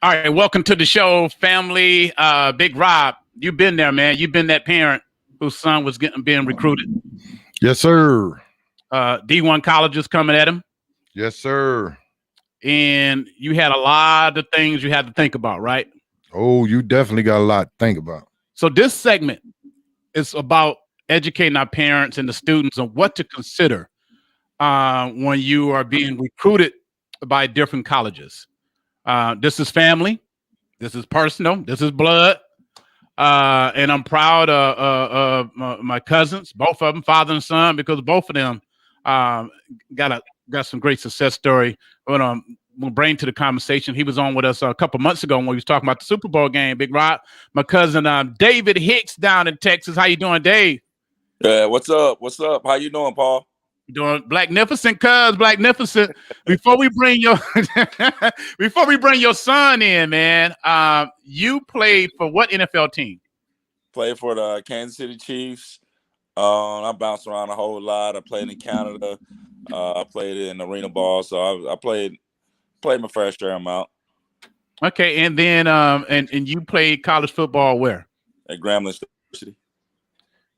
All right, welcome to the show, family. Big Rob, you've been there, man. You've been that parent whose son was being recruited. Yes, sir. D1 colleges coming at him. Yes, sir. And you had a lot of things you had to think about, right? Oh, you definitely got a lot to think about. So this segment is about educating our parents and the students on what to consider when you are being recruited by different colleges. This is family. This is personal. This is blood. And I'm proud of my cousins, both of them, father and son, because both of them got some great success story. We'll bring to the conversation. He was on with us a couple months ago when we was talking about the Super Bowl game, Big Rob. My cousin David Hicks down in Texas. How you doing, Dave? Yeah, what's up? What's up? How you doing, Paul? Doing Blacknificent, cuz Blacknificent. Before we bring your son in, man, you played for what NFL team? Played for the Kansas City Chiefs. I bounced around a whole lot. I played in Canada. I played in arena ball, so I played my fair share amount. Okay, and then and you played college football where? At Grambling State.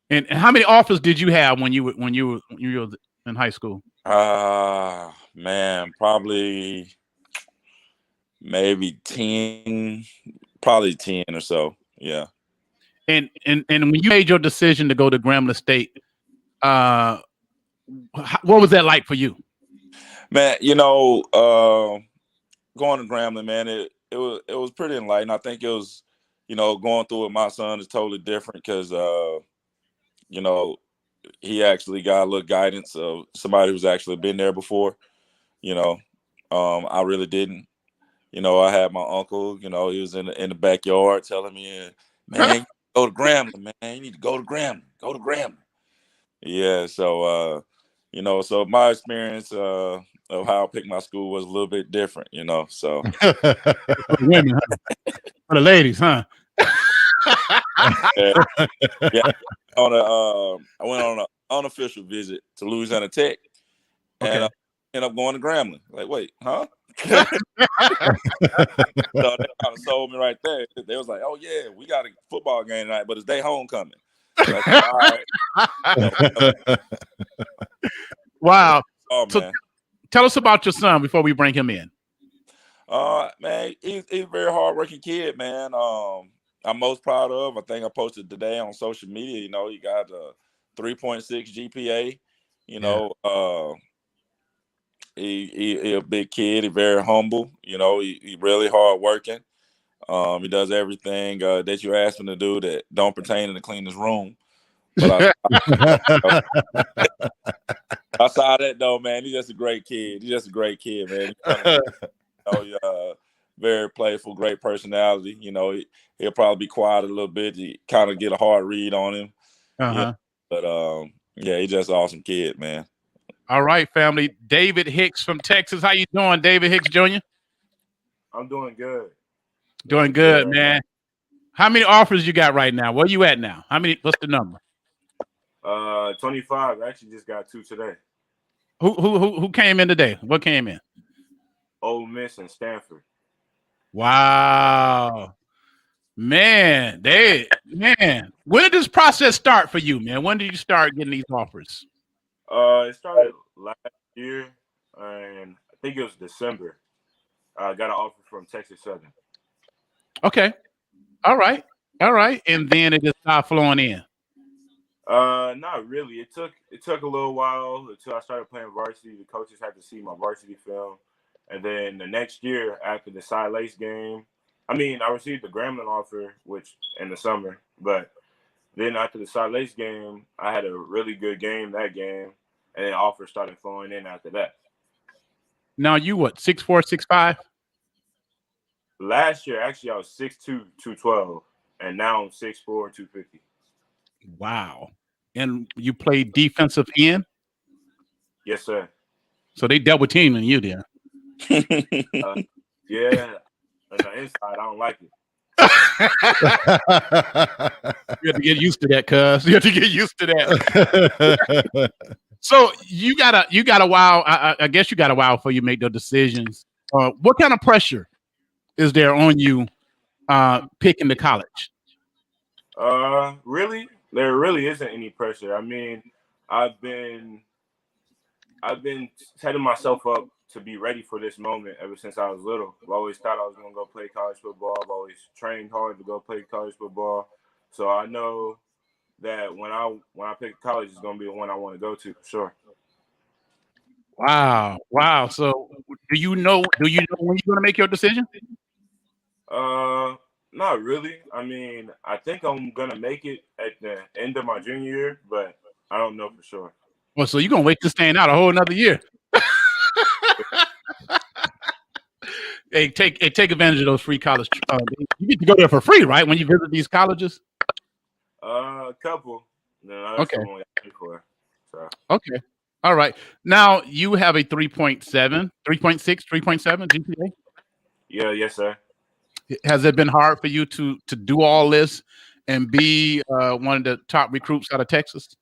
And how many offers did you have when you were in high school? Man, probably maybe 10, probably 10 or so. Yeah. And when you made your decision to go to Grambling State, what was that like for you? Man, going to Grambling, man, it was pretty enlightening. I think it was, going through it with my son is totally different because he actually got a little guidance of somebody who's actually been there before. I really didn't. I had my uncle, he was in the backyard telling me, man, go to Grambling, man. You need to go to Grambling. Go to Grambling. Yeah, so so my experience of how I picked my school was a little bit different, so women, huh? For the ladies, huh? yeah. I went on an unofficial visit to Louisiana Tech, and I ended up going to Grambling. Like, wait, huh? So they kind of sold me right there. They was like, "Oh yeah, we got a football game tonight, but it's their homecoming." Like, all right. Wow. Oh So man. Tell us about your son before we bring him in. Man, he's a very hardworking kid, man. I'm most proud of. I think I posted today on social media. He got a 3.6 GPA. He a big kid. He's very humble. He really hardworking. He does everything that you ask him to do that don't pertain to clean his room. But outside that though, man, he's just a great kid. He's just a great kid, man. Very playful, great personality. He'll probably be quiet a little bit. You kind of get a hard read on him. Uh-huh. But he's just an awesome kid, man. All right, family. David Hicks from Texas. How you doing, David Hicks Jr.? I'm doing good. Doing good, man. How many offers you got right now? Where you at now? What's the number? 25. I actually just got 2 today. Who came in today? What came in? Ole Miss and Stanford. Wow. Man, when did this process start for you, man? When did you start getting these offers? It started last year, and I think it was December. I got an offer from Texas Southern. Okay. All right. And then it just started flowing in. Not really. It took a little while until I started playing varsity. The coaches had to see my varsity film. And then the next year after the Cy Lace game, I received the Grambling offer, which in the summer, but then after the Cy Lace game, I had a really good game that game, and then offers started flowing in after that. Now you what, 6'4", 6'5"? Last year, actually, I was 6'2", 212, and now I'm 6'4", 250. Wow. And you played defensive end? Yes, sir. So they double teaming you there. Yeah. On the inside, I don't like it. You have to get used to that, cuz. You have to get used to that. So you got a while. I guess you got a while before you make the decisions. What kind of pressure is there on you picking the college? Really, there really isn't any pressure. I mean, I've been setting myself up to be ready for this moment ever since I was little. I've always thought I was gonna go play college football. I've always trained hard to go play college football. So I know that when I pick college, it's gonna be the one I want to go to for sure. Wow, wow. So do you know when you're gonna make your decision? Not really. I mean, I think I'm gonna make it at the end of my junior year, but I don't know for sure. Well, so you're gonna wait to stand out a whole another year. Hey, take advantage of those free college. You get to go there for free, right? When you visit these colleges. A couple. No, that's Okay. the one I paid for. So Okay. All right. Now you have a 3.7, 3.6, 3.7 GPA. yeah, yes, sir. Has it been hard for you to do all this and be one of the top recruits out of Texas?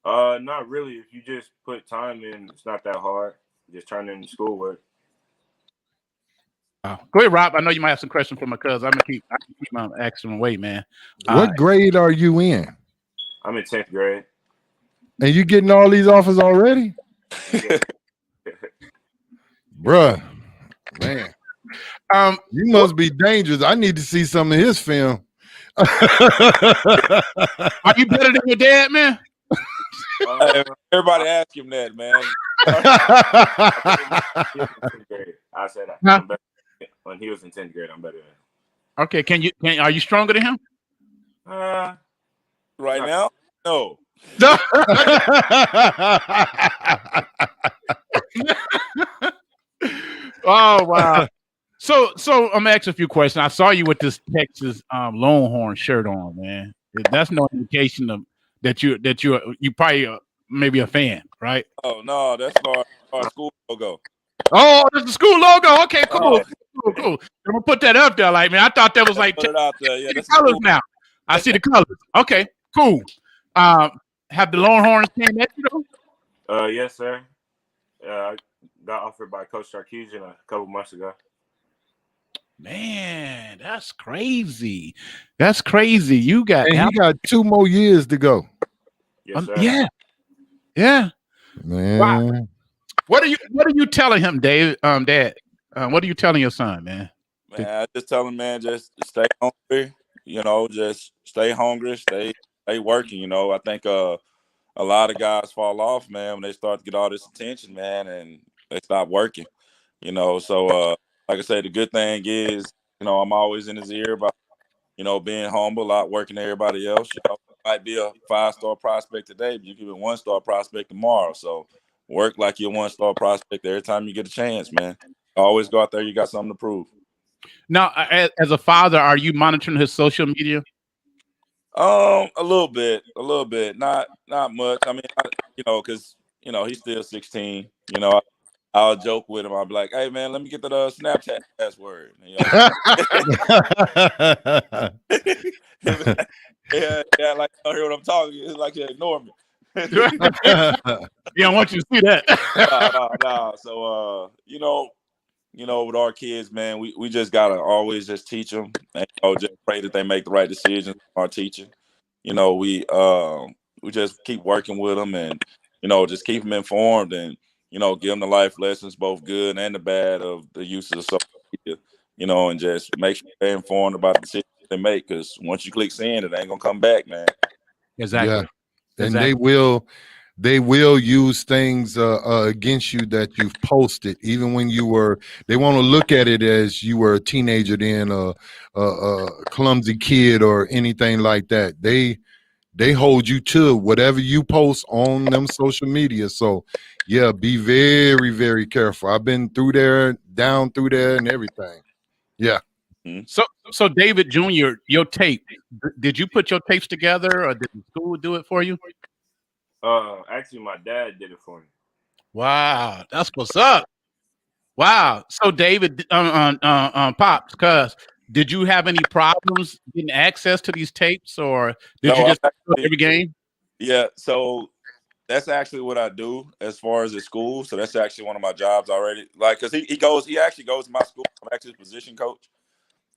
Not really. If you just put time in, it's not that hard. Just turn in schoolwork. Go ahead, Rob. I know you might have some questions for my cousin. I can keep my asking away, man. What grade are you in? I'm in 10th grade. And you getting all these offers already? Bruh, man. You must be dangerous. I need to see some of his film. Are you better than your dad, man? Everybody ask him that, man. I said I'm better. When he was in 10th grade, I'm better than him. Okay, are you stronger than him? Right now? No. Oh wow. So I'm gonna ask a few questions. I saw you with this Texas Longhorn shirt on, man. That's no indication of that you probably maybe a fan, right? Oh no, that's our school logo. Oh, that's the school logo. Okay, cool. Cool. I'm gonna put that up there. Like, man, I thought that was like Put it out there. Yeah, the colors now. I see the colors. Okay, cool. Have the Longhorns came at you though? Yes, sir. I got offered by Coach Sarkisian a couple months ago. Man, that's crazy. That's crazy. You got and he got 2 more years to go. Yes, sir. Yeah. Man. Wow. What are you telling him, Dad? What are you telling your son, man? Man, I just tell him, man, just stay hungry. You know, just stay hungry, stay working. You know, I think a lot of guys fall off, man, when they start to get all this attention, man, and they stop working. You know, so like I said, the good thing is, you know, I'm always in his ear about, you know, being humble, out working everybody else. You know, might be a 5-star prospect today, but you could be a 1-star prospect tomorrow. So work like you're a 1-star prospect every time you get a chance, man. Always go out there. You got something to prove. Now, as a father, are you monitoring his social media? A little bit, not much. I mean, you know, because you know he's still 16. You know, I'll joke with him. I'll be like, "Hey, man, let me get the Snapchat password." You know? yeah, like I hear what I'm talking. It's like you ignore me. Yeah, I want you to see that. No. So, you know, with our kids, man, we just gotta always just teach them, and just pray that they make the right decisions. Our teaching, you know, we just keep working with them, and just keep them informed, and give them the life lessons, both good and the bad, of the uses of social media. And just make sure they're informed about the decisions they make, because once you click send, it ain't gonna come back, man. Exactly. Yeah. And they will use things against you that you've posted, even when they want to look at it as you were a teenager then, a clumsy kid or anything like that. They hold you to whatever you post on them social media. So yeah, be very, very careful. I've been through there, down through there, and everything. Yeah. So David Jr., your tape, did you put your tapes together, or did the school do it for you? Actually, my dad did it for me. Wow, that's what's up. Wow. So David, Pops, cuz, did you have any problems getting access to these tapes, or did you just every game? Yeah. So that's actually what I do as far as the school. So that's actually one of my jobs already. Like, cause he actually goes to my school. I'm actually a position coach.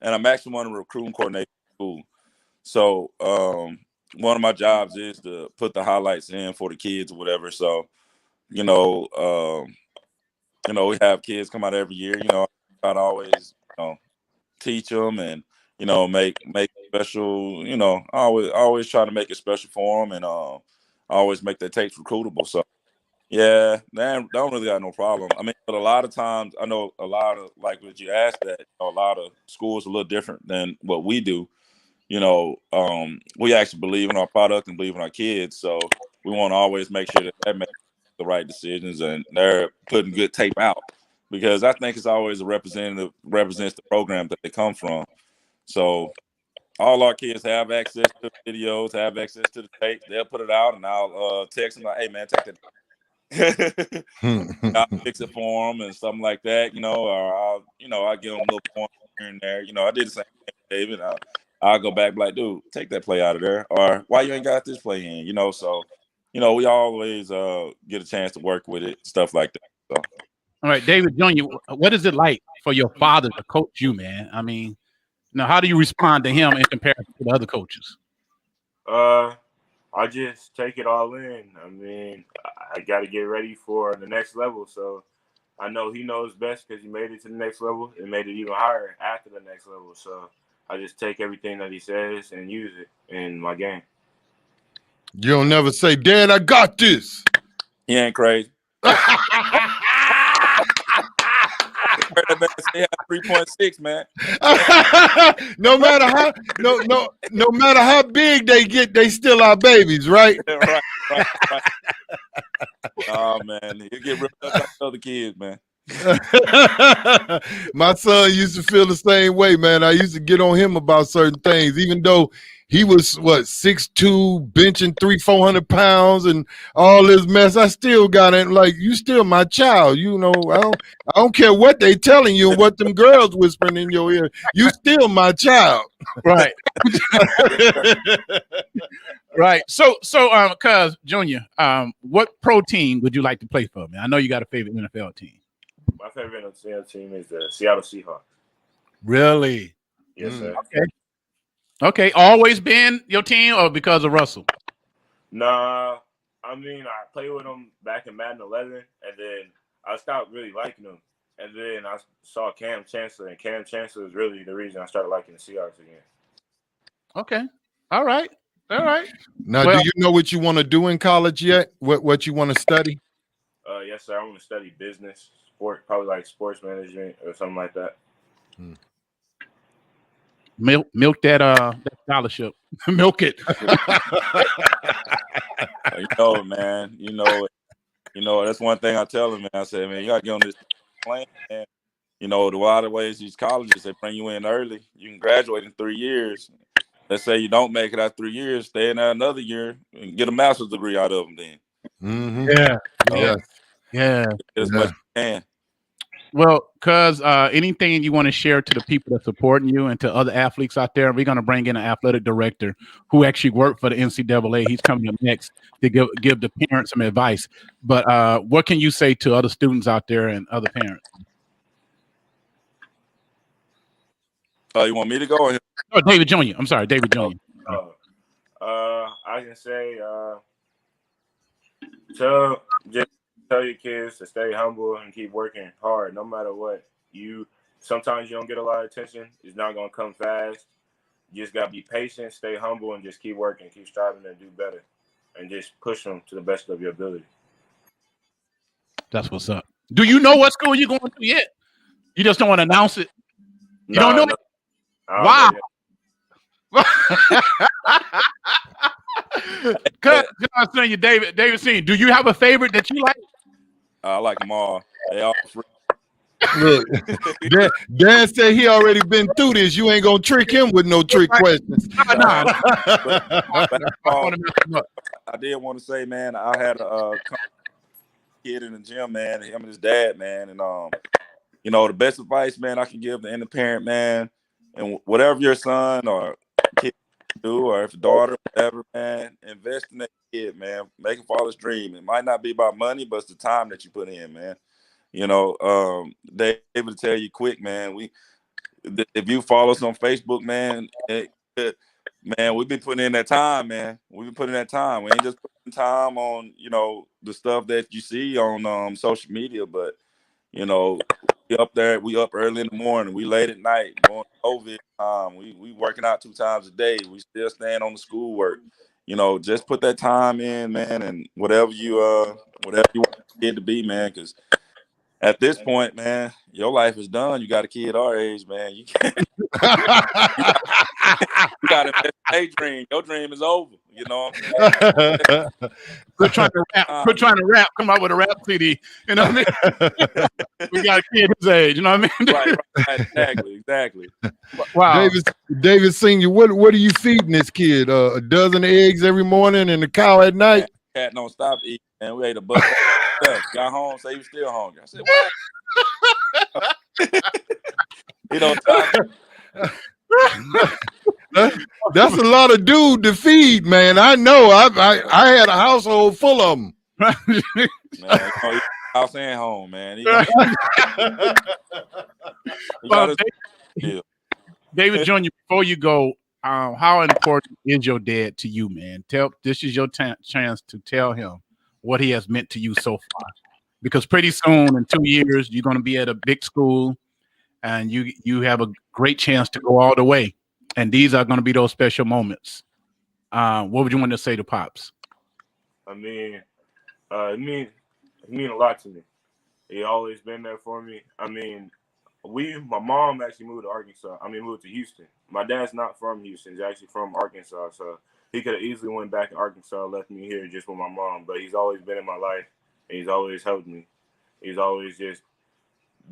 and I'm actually one of the recruiting coordinators at school. So one of my jobs is to put the highlights in for the kids or whatever. So, you know, we have kids come out every year. I try to always, teach them and make special. I always try to make it special for them, and I always make their tapes recruitable. So yeah, man, don't really got no problem. I mean, but a lot of times I know a lot of, like what you asked, that a lot of schools are a little different than what we do. We actually believe in our product and believe in our kids, so we want to always make sure that they're making the right decisions and they're putting good tape out, because I think it's always represents the program that they come from. So all our kids have access to videos, have access to the tapes. They'll put it out, and I'll text them like, "Hey, man, take that." I'll fix it for them and something like that, or I'll give them a little point here and there. I did the same thing, David. I'll go back, like, dude, take that play out of there, or why you ain't got this play in, so, we always get a chance to work with it, stuff like that. So. All right, David Jr., what is it like for your father to coach you, man? I mean, now how do you respond to him in comparison to the other coaches? I just take it all in. I mean, I got to get ready for the next level. So I know he knows best because he made it to the next level and made it even higher after the next level. So I just take everything that he says and use it in my game. You don't never say, "Dad, I got this." He ain't crazy. That man say 3.6, man. No matter how big they get, they still are babies, right? right. Oh man, you get ripped up by other kids, man. My son used to feel the same way, man. I used to get on him about certain things, even though he was 6'2", benching 300-400 pounds and all this mess. I still got it. Like, you still my child. I don't care what they telling you and what them girls whispering in your ear. You still my child. Right. Right. So, Cuz Junior, what pro team would you like to play for, man? I know you got a favorite NFL team. My favorite NFL team is the Seattle Seahawks. Really? Yes, sir. Okay. Always been your team, or because of Russell? Nah, I mean, I played with them back in Madden 11, and then I stopped really liking them. And then I saw Cam Chancellor, and Cam Chancellor is really the reason I started liking the Seahawks again. Okay. All right. Now, do you know what you want to do in college yet? What you want to study? Yes, sir. I want to study business, probably like sports management or something like that. Milk that scholarship. Milk it. Man. That's one thing I tell them, man. I say, man, you gotta get on this plane, man. The lot of ways these colleges, they bring you in early. You can graduate in 3 years. Let's say you don't make it out 3 years, stay in there another year and get a master's degree out of them then. Mm-hmm. Yeah. As much as you can. Well, Cuz, anything you want to share to the people that supporting you and to other athletes out there? We're going to bring in an athletic director who actually worked for the NCAA. He's coming up next to give the parents some advice. But what can you say to other students out there and other parents? You want me to go? Oh, David Jr. I'm sorry, David Jr. I can say tell your kids to stay humble and keep working hard no matter what. Sometimes you don't get a lot of attention. It's not going to come fast. You just got to be patient, stay humble, and just keep working, keep striving to do better, and just push them to the best of your ability. That's what's up. Do you know what school you're going to yet? You just don't want to announce it? You don't know it? Wow. Cuz, I'm saying you, David Sr., do you have a favorite that you like? I like them all. They all free. Look, Dan said he already been through this. You ain't gonna trick him with no trick questions. I did want to say, man, I had a kid in the gym, man, him and his dad, man, and the best advice, man, I can give to any parent, man, and whatever your son or kid do, or if a daughter, whatever, man, invest in that kid, man. Make a father's dream. It might not be about money, but it's the time that you put in, man. David will tell you quick, man. if you follow us on Facebook, man, man, we've been putting in that time, man. We've been putting in that time. We ain't just putting time on, the stuff that you see on social media, but we up there, we up early in the morning, we late at night, during COVID time, we working out 2 times a day, we still staying on the schoolwork. Just put that time in, man, and whatever you want it to be, man, because at this point, man, your life is done. You got a kid our age, man. You can't. You got to daydream. Your dream is over. You know what I'm saying? Quit trying to rap. Quit trying to rap. Come out with a rap CD. You know what I mean? We got a kid his age. You know what I mean? Right. Exactly. Wow. David Sr., what are you feeding this kid? A dozen eggs every morning and a cow at night? Cat don't stop eating, man. We ate a bucket. Got home, say he was still hungry. I said, what? That's a lot of dude to feed, man. I know. I had a household full of them. Man, house and home, man. David Jr., before you go, how important is your dad to you, man? This is your chance to tell him what he has meant to you so far, because pretty soon in 2 years you're going to be at a big school and you have a great chance to go all the way, and these are going to be those special moments. What would you want to say to Pops? I mean, it mean a lot to me. He always been there for me. I mean, my mom actually moved to Arkansas. Moved to Houston. My dad's not from Houston. He's actually from Arkansas. So he could have easily went back to Arkansas, left me here just with my mom. But he's always been in my life, and he's always helped me. He's always just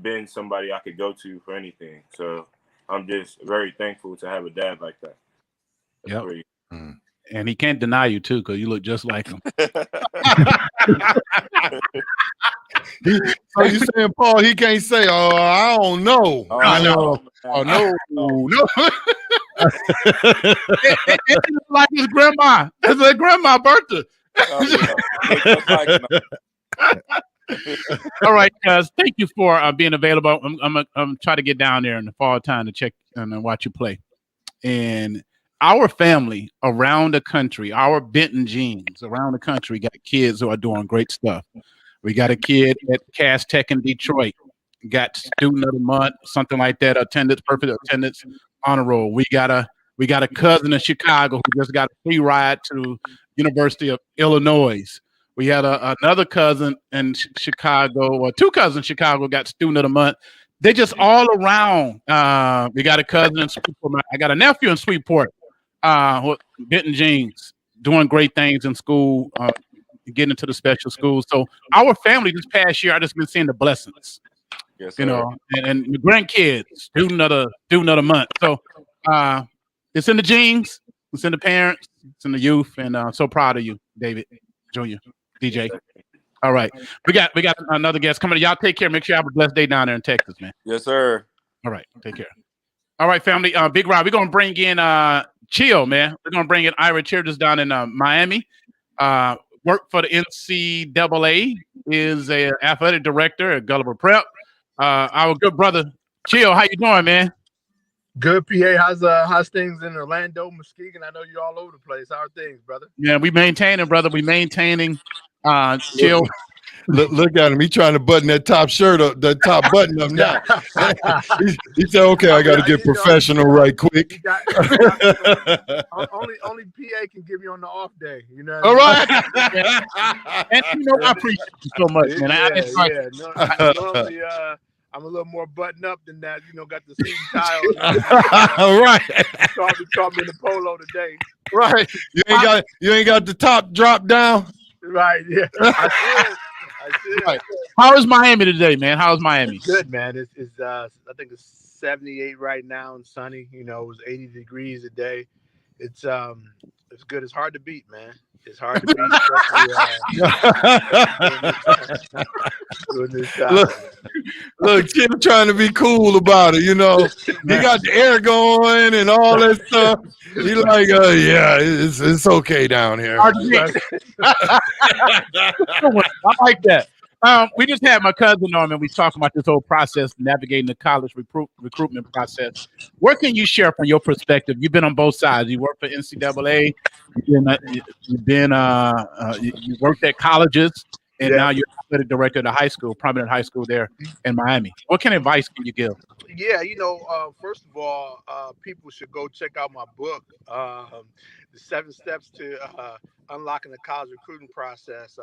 been somebody I could go to for anything. So I'm just very thankful to have a dad like that. Yep. And he can't deny you too, because you look just like him. So you saying, Paul, he can't say, "Oh, I don't know." No. It's like his grandma. It's like grandma Bertha. All right, guys. Thank you for being available. I'm trying to get down there in the fall time to check and watch you play. And our family around the country, our Benton genes around the country, got kids who are doing great stuff. We got a kid at Cass Tech in Detroit, got student of the month, something like that, perfect attendance honor roll. We got a cousin in Chicago who just got a free ride to University of Illinois. We had another cousin in Chicago, or 2 cousins in Chicago got student of the month. They just all around. We got a cousin in Sweetport. I got a nephew in Sweetport, Benton Jeans, doing great things in school, getting into the special schools. So our family this past year, I just been seeing the blessings. Yes, and the grandkids, student of the month. So it's in the genes, it's in the parents, it's in the youth, and so proud of you, David Jr., DJ. All right, we got another guest coming. Y'all take care. Make sure you have a blessed day down there in Texas, man. Yes, sir. All right, take care. All right, family. Big Rob, we're gonna bring in Chill, man. We're gonna bring in Ira Childress down in Miami. Worked for the NCAA, is a athletic director at Gulliver Prep. Our good brother Chill, how you doing, man? Good, PA. How's things in Orlando, Muskegon? I know you're all over the place. How are things, brother? Yeah, we maintaining, brother. We maintaining. Chill. Look at him. He trying to button that top shirt up, that top button up now. he said, "Okay, I got to get professional right quick." Only PA can give you on the off day. You know. All right. And I appreciate you so much, man. Normally, I'm a little more buttoned up than that. Got the suit and tie on. All right. Caught me in the polo today. Right. You ain't got the top drop down. Right. Yeah. I should. Right. How is Miami today, man? How's Miami? It's good, man. It's I think it's 78 right now and sunny. It was 80 degrees a day. It's good. It's hard to beat, man. It's hard to beat. Look, Chip trying to be cool about it. He got the air going and all that stuff. He like, yeah, it's okay down here. I like that. We just had my cousin on, and we talking about this whole process, navigating the college recruitment process. What can you share from your perspective? You've been on both sides. You worked for NCAA. You worked at colleges, and Yeah. now you're athletic director of the high school, prominent high school there in Miami. What kind of advice can you give? Yeah, first of all, people should go check out my book, "The 7 Steps to Unlocking the College Recruiting Process."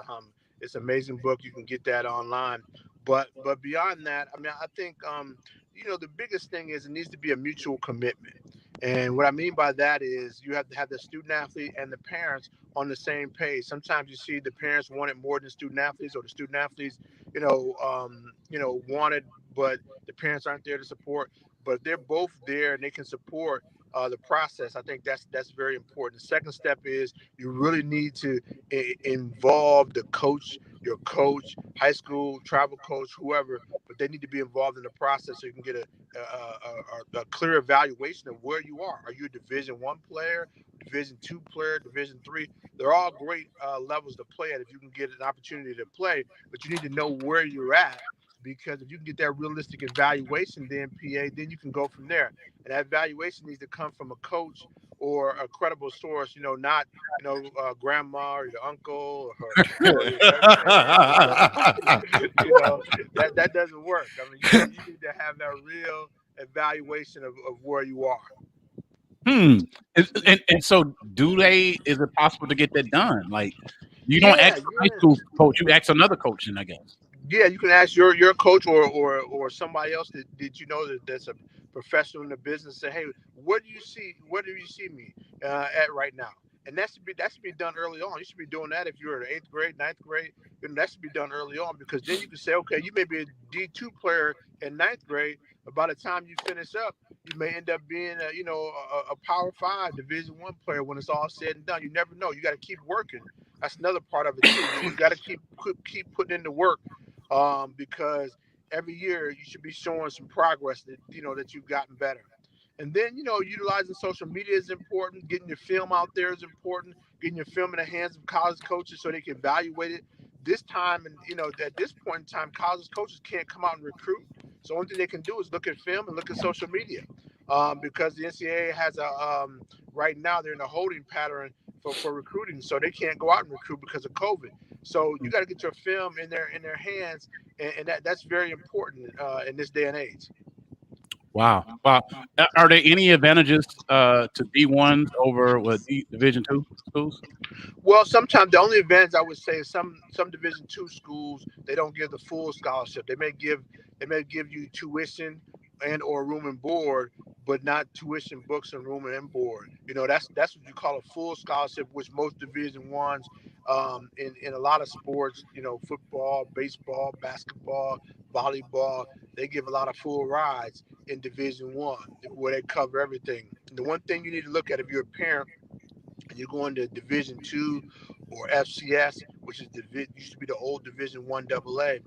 It's an amazing book. You can get that online. But beyond that, I mean, I think the biggest thing is it needs to be a mutual commitment. And what I mean by that is you have to have the student athlete and the parents on the same page. Sometimes you see the parents want it more than student athletes, or the student athletes, want it, but the parents aren't there to support. But if they're both there and they can support the process, I think that's very important. The second step is you really need to involve the coach, your coach, high school travel coach, whoever, but they need to be involved in the process so you can get a clear evaluation of where you are. Are you a Division 1 player, Division 2 player, Division 3? They're all great levels to play at if you can get an opportunity to play, but you need to know where you're at, because if you can get that realistic evaluation, then then you can go from there. And that evaluation needs to come from a coach or a credible source, not grandma or your uncle or your best friend. That doesn't work. I mean, you need to have that real evaluation of where you are. Hmm. And so, is it possible to get that done? Like, you don't Yeah, ask the high school coach, you ask another coach, then I guess. yeah, you can ask your coach or somebody else that that's a professional in the business. Say, hey, where do you see me at right now? And that should be done early on. You should be doing that if you're in eighth grade, ninth grade. That should be done early on, because then you can say, okay, you may be a D2 player in ninth grade, but by the time you finish up, you may end up being a Power 5 Division 1 player when it's all said and done. You never know. You got to keep working. That's another part of it too. You got to keep putting in the work, because every year you should be showing some progress that you've gotten better. And then utilizing social media is important. Getting your film out there is important. Getting your film in the hands of college coaches so they can evaluate it. This time, and at this point in time, college coaches can't come out and recruit. So only thing they can do is look at film and look at social media, because the NCAA has right now they're in a holding pattern for recruiting, so they can't go out and recruit because of COVID. So you got to get your film in their hands, and that's very important in this day and age. Wow. Wow. Are there any advantages to D1s over Division 2 schools? Well, sometimes the only advantage I would say is some Division 2 schools, they don't give the full scholarship. They may give you tuition and or room and board, but not tuition, books, and room and board. That's what you call a full scholarship, which most Division 1s, in a lot of sports, football, baseball, basketball, volleyball, they give a lot of full rides in Division 1 where they cover everything. The one thing you need to look at if you're a parent and you're going to Division 2 or FCS, which is used to be the old Division 1 AA,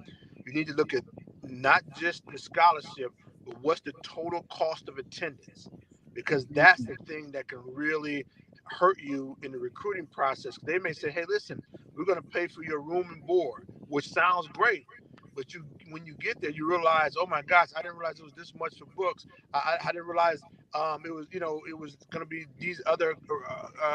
you need to look at not just the scholarship, but what's the total cost of attendance, because that's the thing that can really hurt you in the recruiting process. They may say, "Hey, listen, we're going to pay for your room and board," which sounds great. But when you get there, you realize, oh my gosh, I didn't realize it was this much for books. I didn't realize it was going to be these other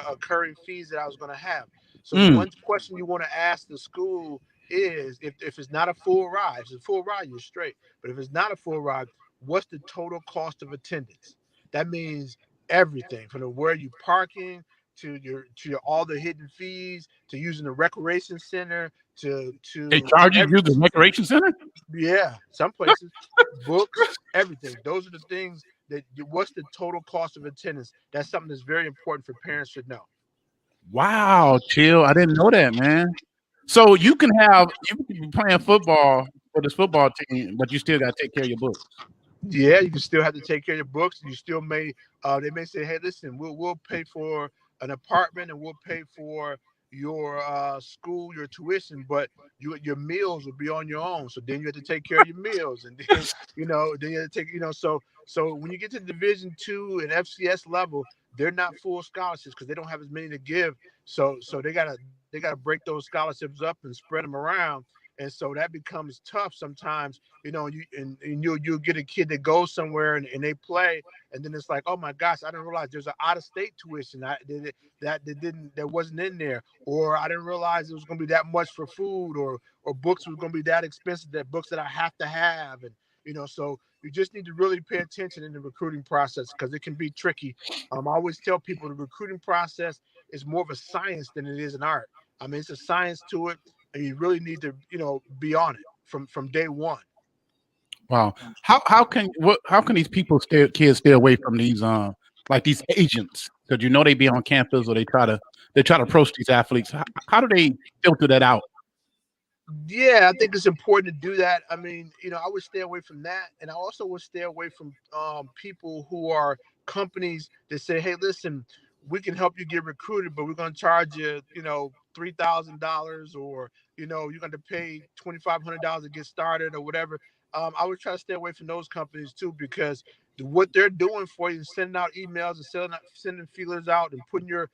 occurring fees that I was going to have. So the Mm. one question you want to ask the school is, if it's not a full ride, if it's a full ride, you're straight. But if it's not a full ride, what's the total cost of attendance? That means everything from where you parking to your all the hidden fees, to using the recreation center, to They to charge you to use everything. the recreation center? Yeah, some places, books, everything. Those are the things what's the total cost of attendance? That's something that's very important for parents to know. Wow, chill. I didn't know that, man. So you can be playing football for this football team, but you still got to take care of your books. Yeah, you can still have to take care of your books. You still may they may say, hey, listen, we'll pay for an apartment and we'll pay for your school, your tuition, but your meals will be on your own. So then you have to take care of your meals, and then then you have to take so when you get to Division 2 and FCS level, they're not full scholarships because they don't have as many to give. So they gotta break those scholarships up and spread them around. And so that becomes tough sometimes, and you'll get a kid that goes somewhere and they play, and then it's like, oh my gosh, I didn't realize there's an out-of-state tuition that wasn't in there, or I didn't realize it was going to be that much for food, or books was going to be that expensive, that books that I have to have, and so you just need to really pay attention in the recruiting process because it can be tricky. I always tell people the recruiting process is more of a science than it is an art. I mean, it's a science to it, and you really need to, be on it from day one. Wow. How can these kids stay away from these like these agents? Because they be on campus or they try to approach these athletes. How do they filter that out? Yeah, I think it's important to do that. I mean, I would stay away from that, and I also would stay away from people who are companies that say, "Hey, listen, we can help you get recruited, but we're going to charge you, $3,000, or you're going to pay $2,500 to get started, or whatever." I would try to stay away from those companies too, because what they're doing for you is sending out emails and sending feelers out and putting your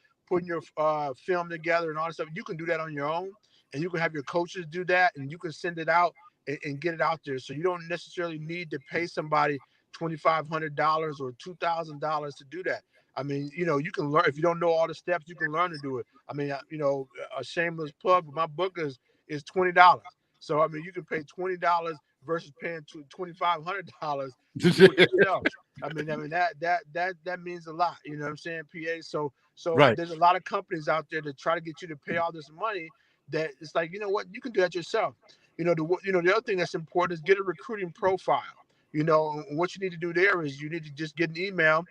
film together and all that stuff. You can do that on your own. And you can have your coaches do that, and you can send it out and get it out there. So you don't necessarily need to pay somebody $2,500 or $2,000 to do that. I mean, you can learn. If you don't know all the steps, you can learn to do it. I mean, a shameless plug, but my book is $20. So I mean, you can pay $20 versus paying $2,500 to do it yourself. I mean that means a lot. You know what I'm saying, PA? So Right. there's a lot of companies out there that try to get you to pay all this money. That it's like, what, you can do that yourself. The other thing that's important is get a recruiting profile. What you need to do there is you need to just get an email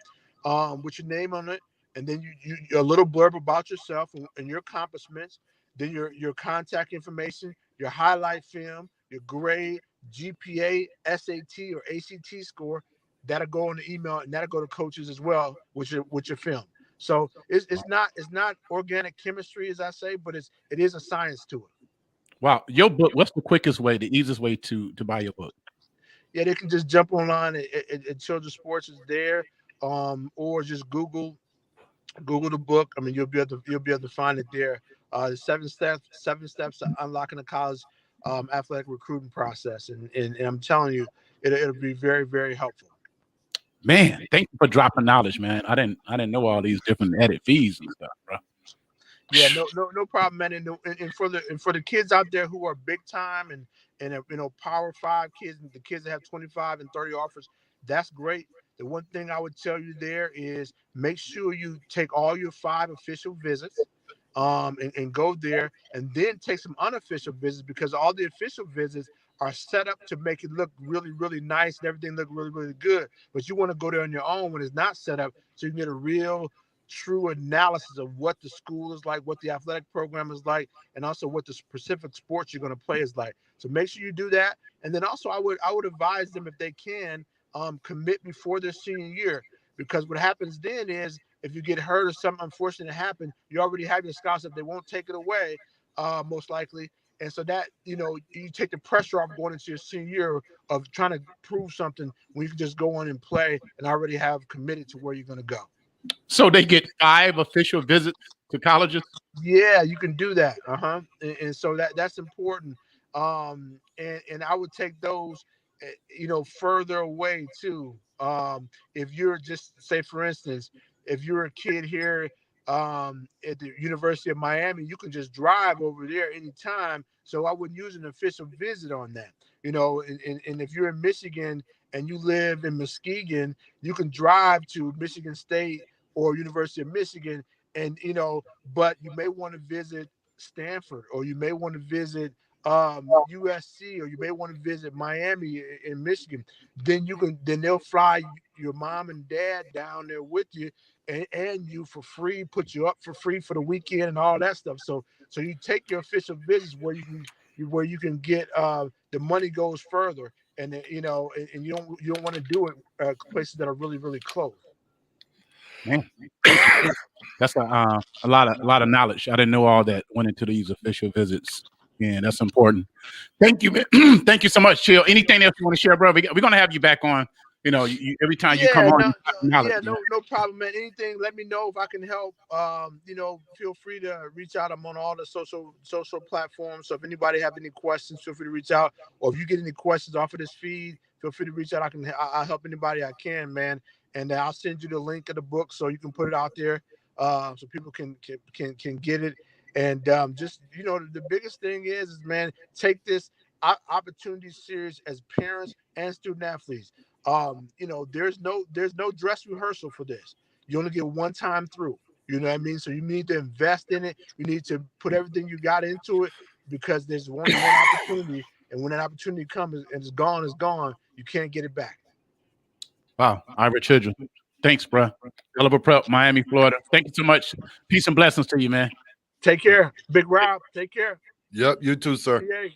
with your name on it, and then you a little blurb about yourself and your accomplishments, then your contact information, your highlight film, your grade, GPA, SAT or ACT score. That'll go on the email, and that'll go to coaches as well with your film. So it's not organic chemistry, as I say, but it is a science to it. Wow. Your book, what's the easiest way to buy your book? Yeah, they can just jump online at Childress Sports is there, or just Google the book. I mean, you'll be able to find it there. The seven steps to unlocking the college athletic recruiting process, and I'm telling you, it'll be very, very helpful. Man, thank you for dropping knowledge, man. I didn't know all these different edit fees and stuff, bro. Yeah, no problem, man. And for the kids out there who are big time and Power 5 kids, and the kids that have 25 and 30 offers, that's great. The one thing I would tell you there is make sure you take all your 5 official visits, and go there, and then take some unofficial visits, because all the official visits are set up to make it look really, really nice and everything look really, really good. But you want to go there on your own when it's not set up, so you can get a real, true analysis of what the school is like, what the athletic program is like, and also what the specific sports you're going to play is like. So make sure you do that. And then also I would advise them, if they can, commit before their senior year, because what happens then is if you get hurt or something unfortunate happen, you already have your scholarship. They won't take it away, most likely. And so that, you take the pressure off going into your senior year of trying to prove something when you can just go on and play and already have committed to where you're going to go. So they get 5 official visits to colleges? Yeah, you can do that. And so that's important. And I would take those, further away too. If you're just, say, for instance, if you're a kid here at the University of Miami, you can just drive over there anytime. So I wouldn't use an official visit on that. And if you're in Michigan and you live in Muskegon, you can drive to Michigan State or University of Michigan, and but you may want to visit Stanford, or you may want to visit USC, or you may want to visit Miami in Michigan. Then they'll fly your mom and dad down there with you, and you for free, put you up for free for the weekend and all that stuff. So you take your official visits where you can get the money goes further, and and you don't want to do it places that are really, really close. Man, that's a lot of knowledge. I didn't know all that went into these official visits. Yeah, that's important. Thank you, man. Thank you so much, Chill. Anything else you want to share, bro? We're gonna have you back on every time you come Yeah, on, no, you knowledge. no problem, man. Anything, let me know if I can help. Feel free to reach out. I'm on all the social platforms. So if anybody have any questions, feel free to reach out. Or if you get any questions off of this feed, feel free to reach out. I'll help anybody I can, man. And I'll send you the link of the book so you can put it out there, so people can get it. And just the biggest thing is man, take this opportunity serious as parents and student athletes. There's no dress rehearsal for this. You only get one time through. You know what I mean? So you need to invest in it. You need to put everything you got into it, because there's only one opportunity, and when that opportunity comes and it's gone, you can't get it back. Wow. All right, Childress. Thanks, bro. Hell of a prep, Miami, Florida. Thank you so much. Peace and blessings to you, man. Take care. Big Rob, take care. Yep, you too, sir. PA.